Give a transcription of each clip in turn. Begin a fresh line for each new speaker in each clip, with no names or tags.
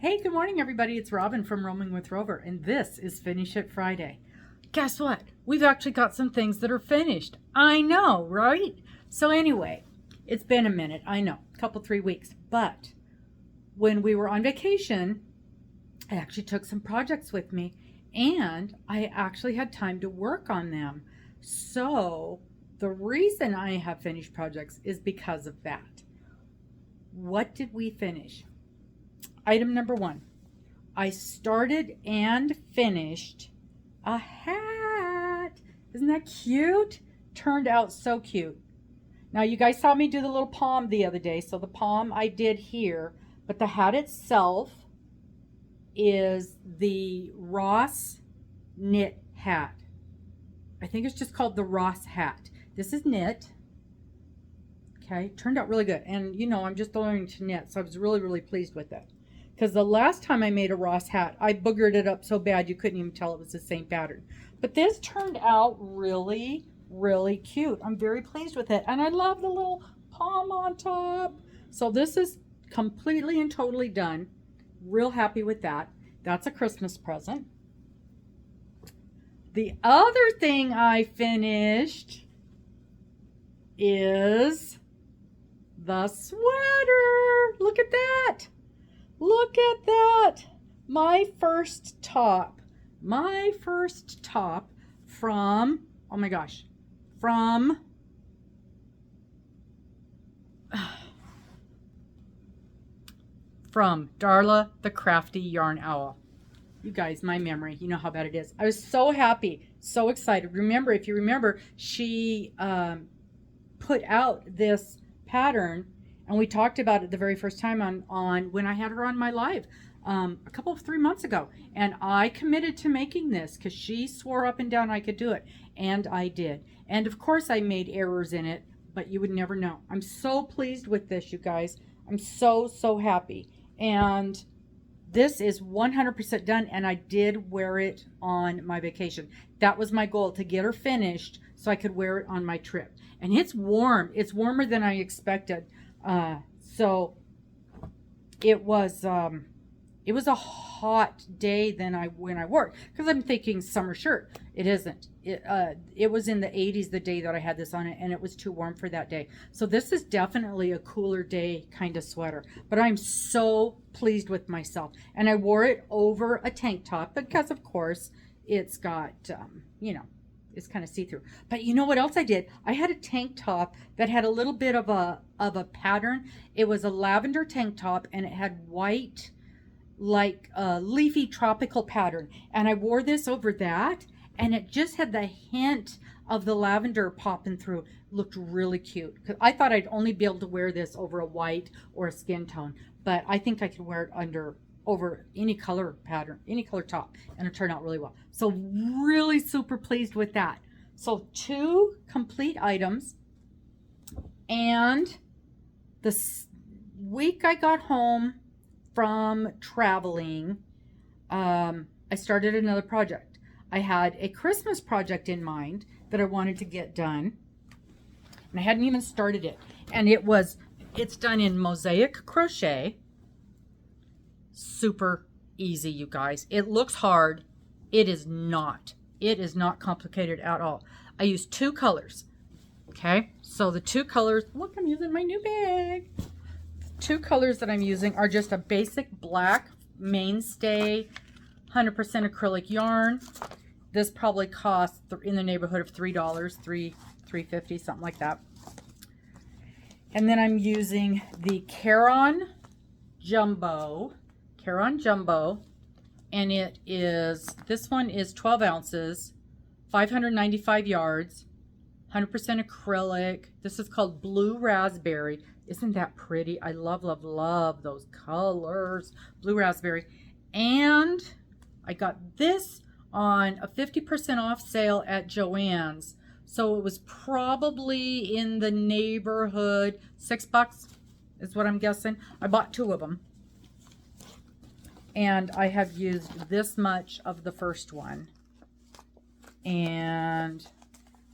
Hey, good morning, everybody. It's Robin from Roaming with Rover, and this is Finish It Friday. Guess what? We've actually got some things that are finished. I know, right? So anyway, it's been a minute. I know, a couple, 3 weeks. But when we were on vacation, I actually took some projects with me, and I actually had time to work on them. So the reason I have finished projects is because of that. What did we finish? Item number 1, I started and finished a hat. Isn't that cute? Turned out so cute. Now you guys saw me do the little palm the other day, so the palm I did here, but the hat itself is the Ross knit hat. I think it's just called the Ross hat. This is knit. Okay, turned out really good. And you know, I'm just learning to knit, so I was really pleased with it. Because the last time I made a Ross hat, I boogered it up so bad you couldn't even tell it was the same pattern. But this turned out really cute. I'm very pleased with it. And I love the little palm on top. So this is completely and totally done. Real happy with that. That's a Christmas present. The other thing I finished is the sweater. Look at that. Look at that. My first top from, oh my gosh, from Darla the Crafty Yarn Owl. You guys, my memory, you know how bad it is. I was so happy, so excited. Remember, if you remember, she put out this pattern, and we talked about it the very first time on when I had her on my live a couple of 3 months ago. And I committed to making this because she swore up and down I could do it. And I did. And of course I made errors in it, but you would never know. I'm so pleased with this, you guys. I'm so happy. And this is 100% done, and I did wear it on my vacation. That was my goal, to get her finished so I could wear it on my trip. And it's warm. It's warmer than I expected. So it was a hot day when I worked, because I'm thinking summer shirt. It isn't. It was in the 80s the day that I had this on it, and it was too warm for that day. So this is definitely a cooler day kind of sweater, but I'm so pleased with myself. And I wore it over a tank top because of course it's got, you know, it's kind of see-through. But you know what else I did? I had a tank top that had a little bit of a pattern. It was a lavender tank top, and it had white, like a leafy tropical pattern. And I wore this over that, and it just had the hint of the lavender popping through. Looked really cute. Because I thought I'd only be able to wear this over a white or a skin tone, but I think I could wear it over any color pattern, any color top, and it turned out really well. So really super pleased with that. So 2 complete items. And the week I got home from traveling, I started another project. I had a Christmas project in mind that I wanted to get done, and I hadn't even started it. And it's done in mosaic crochet. Super easy, you guys. It looks hard. It is not. It is not complicated at all. I used 2 colors. Okay, so the 2 colors, look, I'm using my new bag. The 2 colors that I'm using are just a basic black mainstay 100% acrylic yarn. This probably costs in the neighborhood of $3, $3.50, something like that. And then I'm using the Caron Jumbo, and this one is 12 ounces, 595 yards, 100% acrylic. This is called Blue Raspberry. Isn't that pretty? I love those colors. Blue Raspberry. And I got this on a 50% off sale at Joann's. So it was probably in the neighborhood, $6 is what I'm guessing. I bought 2 of them. And I have used this much of the first one. And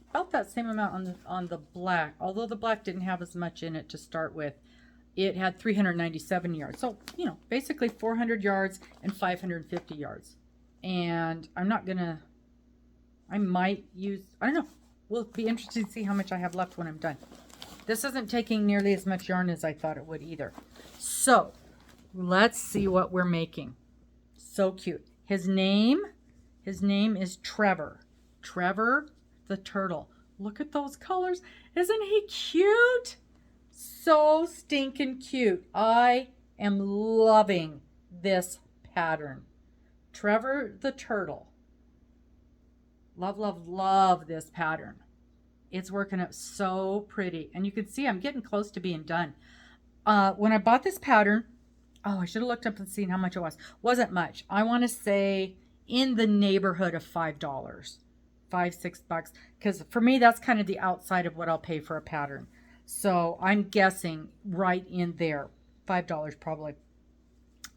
about that same amount on the black, although the black didn't have as much in it to start with. it had 397 yards. So, you know, basically 400 yards and 550 yards. And I'm not going to, I might use, I don't know. We'll be interested to see how much I have left when I'm done. This isn't taking nearly as much yarn as I thought it would either. So, let's see what we're making. So cute. His name is Trevor. Trevor the turtle. Look at those colors. Isn't he cute? So stinking cute. I am loving this pattern. Trevor the turtle. Love, love, love this pattern. It's working out so pretty. And you can see I'm getting close to being done. When I bought this pattern, oh, I should have looked up and seen how much it was. Wasn't much. I want to say in the neighborhood of $5. $5-6, because for me that's kind of the outside of what I'll pay for a pattern. So I'm guessing right in there, $5 probably.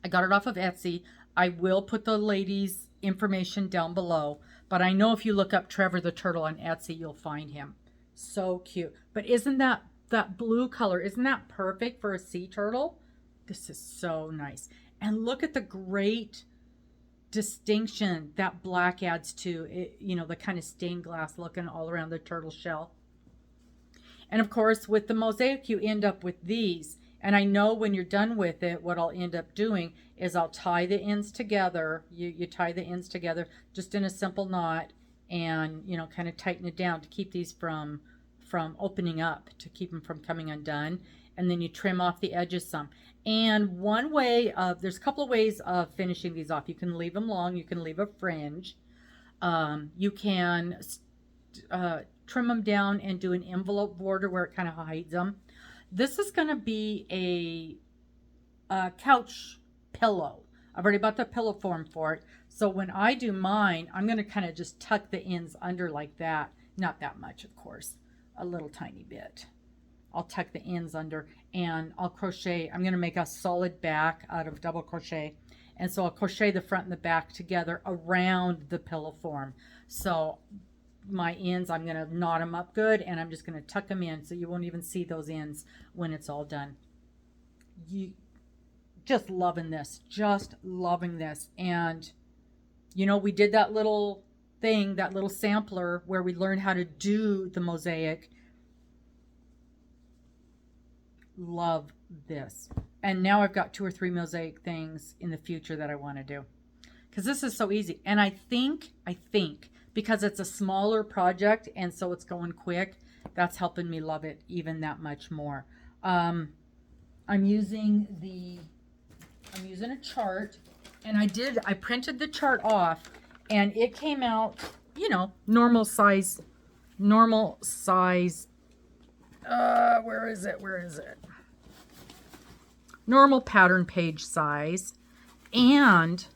I got it off of Etsy. I will put the lady's information down below, but I know if you look up Trevor the Turtle on Etsy, you'll find him. So cute. But isn't that blue color, isn't that perfect for a sea turtle? This is so nice. And look at the great distinction that black adds to it, you know, the kind of stained glass looking all around the turtle shell. And of course, with the mosaic, you end up with these. And I know when you're done with it, what I'll end up doing is I'll tie the ends together. You tie the ends together just in a simple knot, and, you know, kind of tighten it down to keep these from opening up, to keep them from coming undone. And then you trim off the edges some. And one way of, there's a couple of ways of finishing these off. You can leave them long. You can leave a fringe. You can trim them down and do an envelope border where it kind of hides them. This is going to be a couch pillow. I've already bought the pillow form for it. So when I do mine, I'm going to kind of just tuck the ends under like that. Not that much, of course. A little tiny bit. I'll tuck the ends under, and I'll crochet. I'm going to make a solid back out of double crochet. And so I'll crochet the front and the back together around the pillow form. So my ends, I'm going to knot them up good, and I'm just going to tuck them in so you won't even see those ends when it's all done. Just loving this. Just loving this. And, you know, we did that little thing, that little sampler where we learned how to do the mosaic. Love this. And now I've got 2 or 3 mosaic things in the future that I want to do, because this is so easy. And I think because it's a smaller project and so it's going quick, that's helping me love it even that much more. I'm using a chart, and I printed the chart off, and it came out, you know, normal size, where is it? Normal pattern page size. And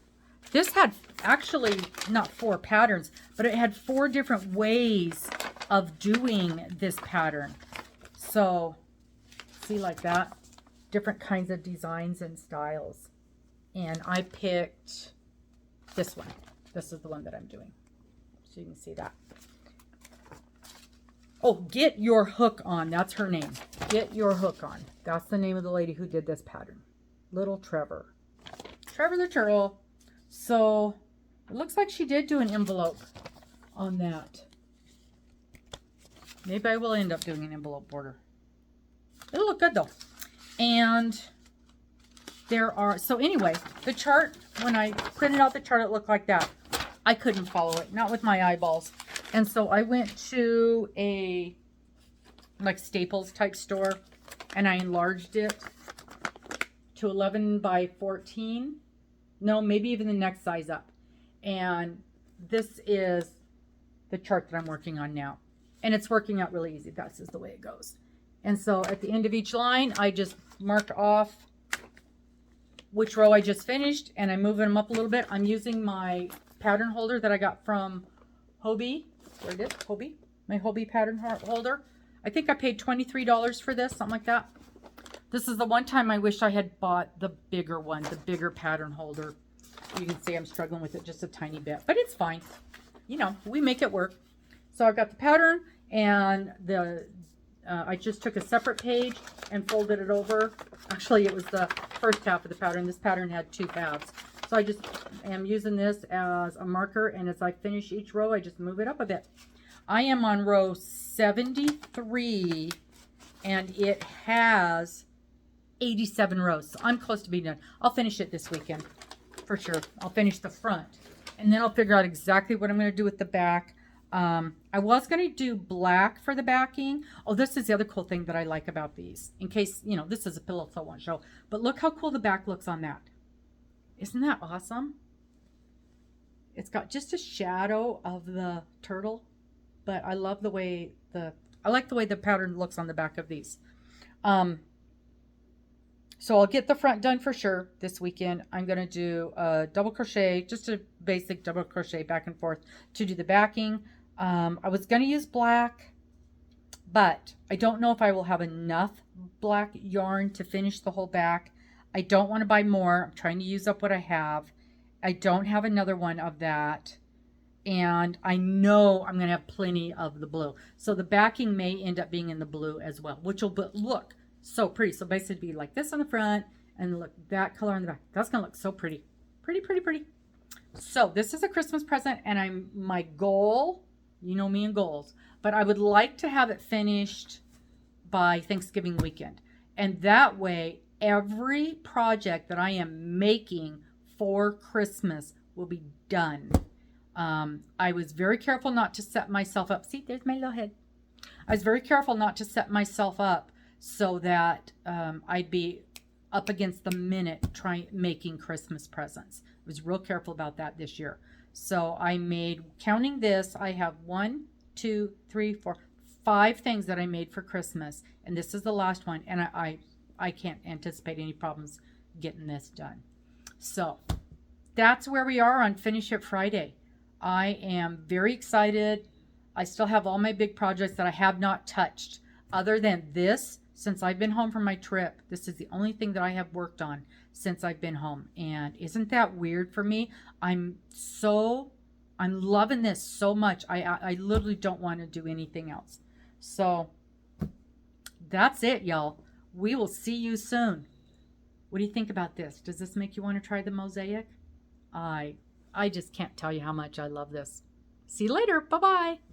this had actually not 4 patterns, but it had 4 different ways of doing this pattern. So see, like that, different kinds of designs and styles. And I picked this one. This is the one that I'm doing. So you can see that. Oh, Get Your Hook On. That's her name. Get Your Hook On. That's the name of the lady who did this pattern. Little Trevor. Trevor the Turtle. So it looks like she did do an envelope on that. Maybe I will end up doing an envelope border. It'll look good though. And there are, so anyway, the chart, when I printed out the chart, it looked like that. I couldn't follow it, not with my eyeballs. And so I went to a like Staples type store, and I enlarged it to 11 by 14. No, maybe even the next size up. And this is the chart that I'm working on now. And it's working out really easy. That's just the way it goes. And so at the end of each line, I just mark off which row I just finished, and I'm moving them up a little bit. I'm using my pattern holder that I got from Hobie. There it is, Hobie. My Hobie pattern holder. I think I paid $23 for this, something like that. This is the one time I wish I had bought the bigger one, the bigger pattern holder. You can see I'm struggling with it just a tiny bit, but it's fine. You know, we make it work. So I've got the pattern, and I just took a separate page and folded it over. Actually, it was the first half of the pattern. This pattern had 2 halves. So I just am using this as a marker, and as I finish each row, I just move it up a bit. I am on row 73, and it has 87 rows. So I'm close to being done. I'll finish it this weekend for sure. I'll finish the front, and then I'll figure out exactly what I'm going to do with the back. I was going to do black for the backing. Oh, this is the other cool thing that I like about these. In case, you know, this is a pillow, so I won't show. But look how cool the back looks on that. Isn't that awesome? It's got just a shadow of the turtle, but I love the way I like the way the pattern looks on the back of these. So I'll get the front done for sure this weekend. I'm going to do a double crochet, just a basic double crochet back and forth to do the backing. I was going to use black, but I don't know if I will have enough black yarn to finish the whole back. I don't want to buy more. I'm trying to use up what I have. I don't have another one of that. And I know I'm going to have plenty of the blue. So the backing may end up being in the blue as well, which will look so pretty. So basically be like this on the front and look that color on the back. That's going to look so pretty. Pretty, pretty, pretty. So this is a Christmas present, and my goal, you know me and goals, but I would like to have it finished by Thanksgiving weekend. And that way, every project that I am making for Christmas will be done. I was very careful not to set myself up. See, there's my little head. I was very careful not to set myself up so that I'd be up against the minute making Christmas presents. I was real careful about that this year. So I made, counting this, I have 1, 2, 3, 4, 5 things that I made for Christmas, and this is the last one, and I can't anticipate any problems getting this done. So that's where we are on Finish It Friday. I am very excited. I still have all my big projects that I have not touched. Other than this, since I've been home from my trip, this is the only thing that I have worked on since I've been home. And isn't that weird for me? I'm loving this so much. I literally don't want to do anything else. So that's it, y'all. We will see you soon. What do you think about this? Does this make you want to try the mosaic? I just can't tell you how much I love this. See you later. Bye-bye.